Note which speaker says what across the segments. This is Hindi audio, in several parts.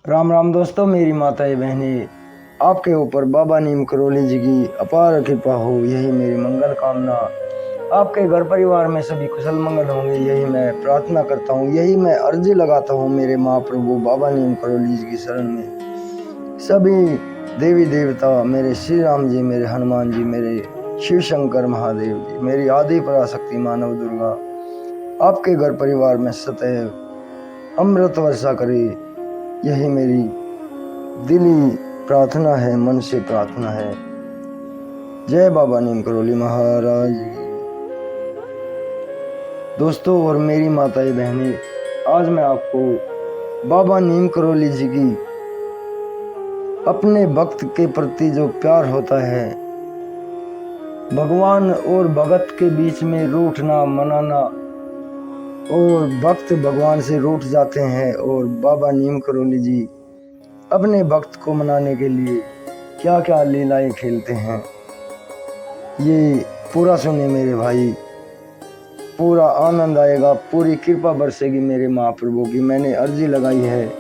Speaker 1: राम राम दोस्तों, मेरी माताएं बहनें, आपके ऊपर बाबा नीम करोली जी की अपार कृपा हो, यही मेरी मंगल कामना। आपके घर परिवार में सभी कुशल मंगल होंगे, यही मैं प्रार्थना करता हूँ, यही मैं अर्जी लगाता हूँ मेरे महाप्रभु बाबा नीम करोली जी की शरण में। सभी देवी देवता, मेरे श्री राम जी, मेरे हनुमान जी, मेरे शिव शंकर महादेव जी, मेरी आदि पराशक्ति मानव दुर्गा आपके घर परिवार में सदैव अमृत वर्षा करे, यही मेरी दिली प्रार्थना है, मन से प्रार्थना है। जय बाबा नीम करोली महाराज की। दोस्तों और मेरी माताएं बहनें, आज मैं आपको बाबा नीम करोली जी की अपने भक्त के प्रति जो प्यार होता है, भगवान और भगत के बीच में रूठना मनाना, और भक्त भगवान से रूठ जाते हैं, और बाबा नीम करोली जी अपने भक्त को मनाने के लिए क्या क्या लीलाएं खेलते हैं, ये पूरा सुने मेरे भाई। पूरा आनंद आएगा, पूरी कृपा बरसेगी मेरे महाप्रभु की। मैंने अर्जी लगाई है,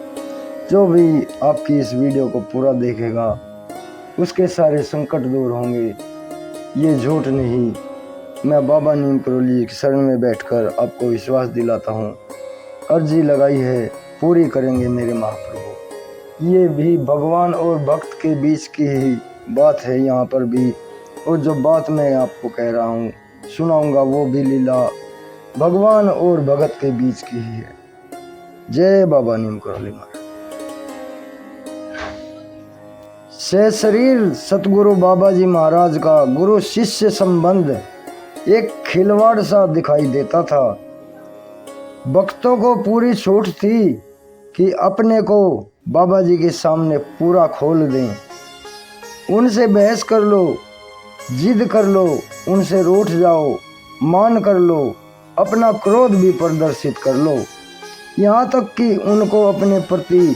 Speaker 1: जो भी आपकी इस वीडियो को पूरा देखेगा उसके सारे संकट दूर होंगे, ये झूठ नहीं। मैं बाबा नीम करोली की शरण में बैठकर आपको विश्वास दिलाता हूँ। अर्जी लगाई है, पूरी करेंगे मेरे महाप्रभु। ये भी भगवान और भक्त के बीच की ही बात है यहाँ पर भी, और जो बात मैं आपको कह रहा हूँ सुनाऊंगा, वो भी लीला भगवान और भगत के बीच की ही है। जय बाबा नीम करोली महाराज। से शरीर सतगुरु बाबा जी महाराज का गुरु शिष्य संबंध एक खिलवाड़ सा दिखाई देता था। भक्तों को पूरी छूट थी कि अपने को बाबा जी के सामने पूरा खोल दें, उनसे बहस कर लो, जिद कर लो, उनसे रूठ जाओ, मान कर लो, अपना क्रोध भी प्रदर्शित कर लो, यहाँ तक कि उनको अपने प्रति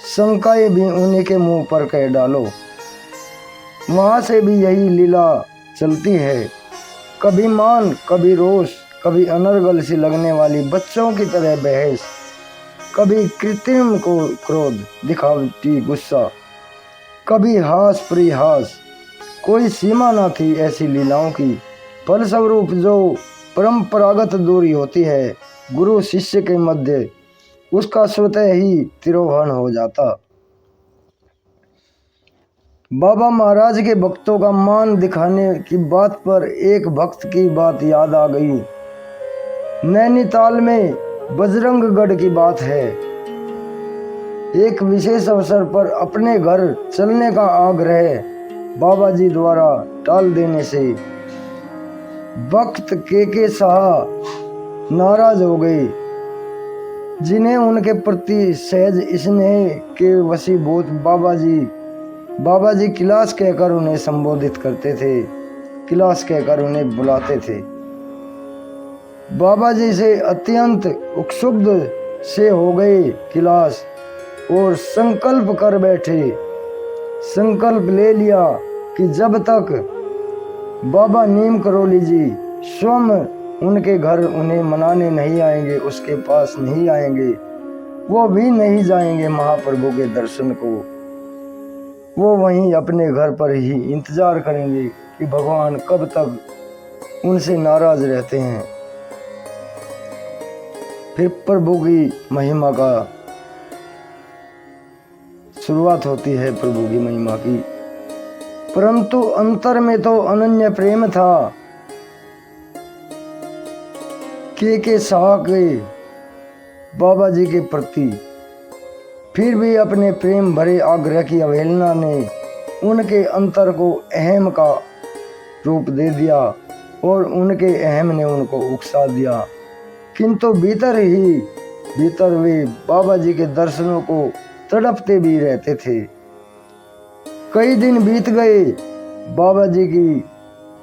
Speaker 1: शंकाएं भी उन्हीं के मुंह पर कह डालो। वहाँ से भी यही लीला चलती है, कभी मान, कभी रोष, कभी अनर्गल सी लगने वाली बच्चों की तरह बहस, कभी कृत्रिम को क्रोध, दिखावटी गुस्सा, कभी हास परिहास। कोई सीमा न थी ऐसी लीलाओं की। फलस्वरूप जो परंपरागत दूरी होती है गुरु शिष्य के मध्य, उसका स्वतः ही तिरोहन हो जाता। बाबा महाराज के भक्तों का मान दिखाने की बात पर एक भक्त की बात याद आ गई। नैनीताल में बजरंगगढ़ की बात है। एक विशेष अवसर पर अपने घर चलने का आग्रह बाबा जी द्वारा टाल देने से भक्त के शाह नाराज हो गए, जिन्हें उनके प्रति सहज स्नेह के वशीभूत बाबा जी किलास कहकर उन्हें संबोधित करते थे, किलास कहकर उन्हें बुलाते थे। बाबा जी से अत्यंत उत्सुक से हो गए किलास, और संकल्प कर बैठे, संकल्प ले लिया कि जब तक बाबा नीम करोली जी स्वयं उनके घर उन्हें मनाने नहीं आएंगे, उसके पास नहीं आएंगे, वो भी नहीं जाएंगे महाप्रभु के दर्शन को। वो वहीं अपने घर पर ही इंतजार करेंगे कि भगवान कब तक उनसे नाराज रहते हैं। फिर प्रभु की महिमा का शुरुआत होती है, प्रभु की महिमा की। परंतु अंतर में तो अनन्य प्रेम था के शाह के बाबा जी के प्रति। फिर भी अपने प्रेम भरे आग्रह की अवहेलना ने उनके अंतर को अहम का रूप दे दिया, और उनके अहम ने उनको उकसा दिया। किंतु भीतर वे बाबा जी के दर्शनों को तड़पते भी रहते थे। कई दिन बीत गए बाबा जी की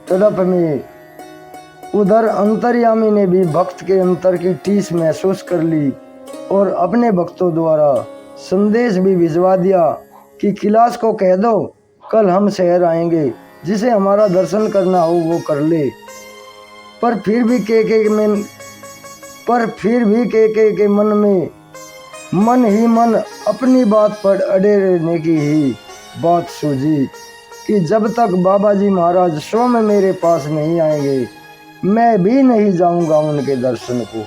Speaker 1: तड़प में। उधर अंतर्यामी ने भी भक्त के अंतर की टीस महसूस कर ली, और अपने भक्तों द्वारा संदेश भी भिजवा दिया कि किलास को कह दो कल हम शहर आएंगे, जिसे हमारा दर्शन करना हो वो कर ले। पर फिर भी के मन में मन ही मन अपनी बात पर अड़े रहने की ही बात सूझी कि जब तक बाबा जी महाराज स्वयं मेरे पास नहीं आएंगे मैं भी नहीं जाऊंगा उनके दर्शन को।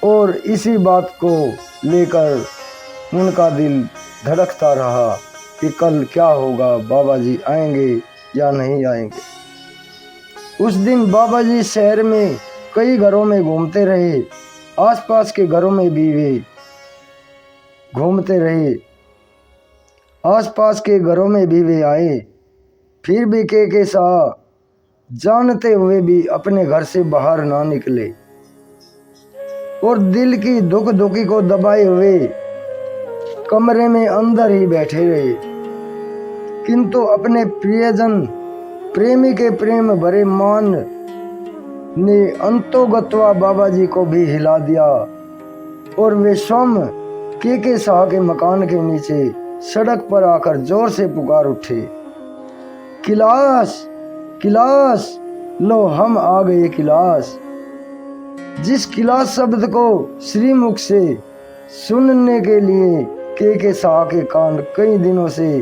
Speaker 1: और इसी बात को लेकर उनका दिल धड़कता रहा कि कल क्या होगा, बाबा जी आएंगे या नहीं आएंगे। उस दिन बाबा जी शहर में कई घरों में घूमते रहे, आसपास के घरों में भी वे घूमते रहे, आसपास के घरों में भी वे आए, फिर भी के साथ जानते हुए भी अपने घर से बाहर ना निकले और दिल की दुख दुखी को दबाए हुए कमरे में अंदर ही बैठे रहे। किंतु अपने प्रियजन प्रेमी के प्रेम भरे मान ने अंतोगत्वा बाबा जी को भी हिला दिया और वे स्वयं के शाह के मकान के नीचे सड़क पर आकर जोर से पुकार उठे, किलास किलास, लो हम आ गए किलास। जिस किलास शब्द को श्रीमुख से सुनने के लिए के शाह के कान कई दिनों से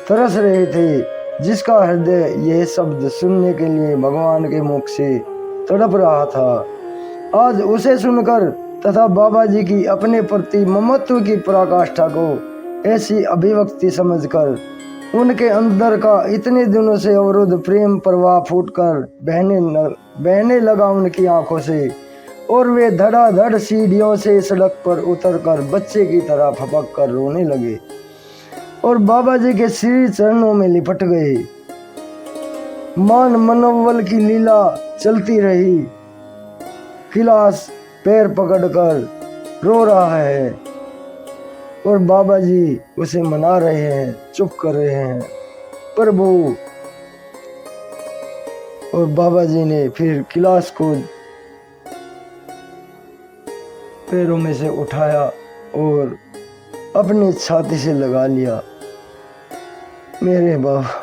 Speaker 1: तरस रहे थे, जिसका हृदय यह शब्द सुनने के लिए भगवान के मुख से तड़प रहा था, आज उसे सुनकर तथा बाबा जी की अपने प्रति ममत्व की पराकाष्ठा को ऐसी अभिव्यक्ति समझकर उनके अंदर का इतने दिनों से अवरुद्ध प्रेम प्रवाह फूटकर बहने लगा उनकी आंखों से और वे धड़ाधड़ सीढ़ियों से सड़क पर उतरकर बच्चे की तरह फपक कर रोने लगे और बाबा जी के श्री चरणों में लिपट गए। मान मनोबल की लीला चलती रही। किलास पैर पकड़कर रो रहा है और बाबा जी उसे मना रहे हैं, चुप कर रहे हैं। प्रभु और बाबा जी ने फिर किलास को पैरों में से उठाया और अपनी छाती से लगा लिया। मेरे बाबा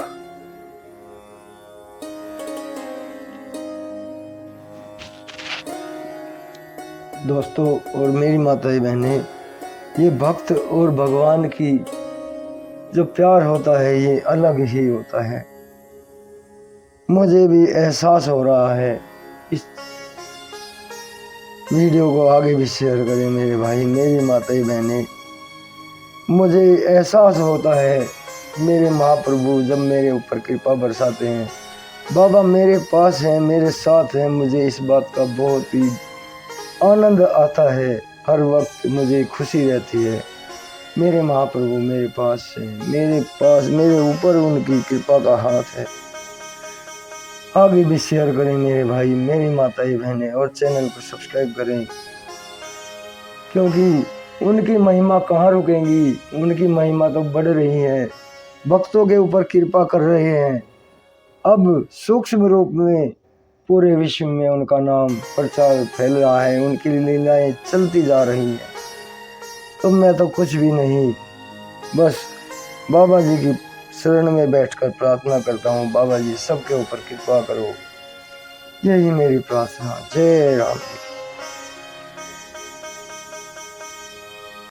Speaker 1: दोस्तों और मेरी माताएं बहनें, ये भक्त और भगवान की जो प्यार होता है ये अलग ही होता है। मुझे भी एहसास हो रहा है। इस वीडियो को आगे भी शेयर करें मेरे भाई, मेरी माताएं बहनें। मुझे एहसास होता है मेरे महाप्रभु जब मेरे ऊपर कृपा बरसाते हैं, बाबा मेरे पास हैं, मेरे साथ हैं। मुझे इस बात का बहुत ही आनंद आता है, हर वक्त मुझे खुशी रहती है। मेरे महाप्रभु मेरे पास हैं, मेरे ऊपर उनकी कृपा का हाथ है। आगे भी शेयर करें मेरे भाई, मेरी माताएं बहनें, और चैनल को सब्सक्राइब करें, क्योंकि उनकी महिमा कहाँ रुकेंगी, उनकी महिमा तो बढ़ रही है। भक्तों के ऊपर कृपा कर रहे हैं। अब सूक्ष्म रूप में पूरे विश्व में उनका नाम प्रचार फैल रहा है, उनकी लीलाएं चलती जा रही हैं। तो मैं तो कुछ भी नहीं, बस बाबा जी की शरण में बैठकर प्रार्थना करता हूँ, बाबा जी सबके ऊपर कृपा करो, यही मेरी प्रार्थना। जय राम।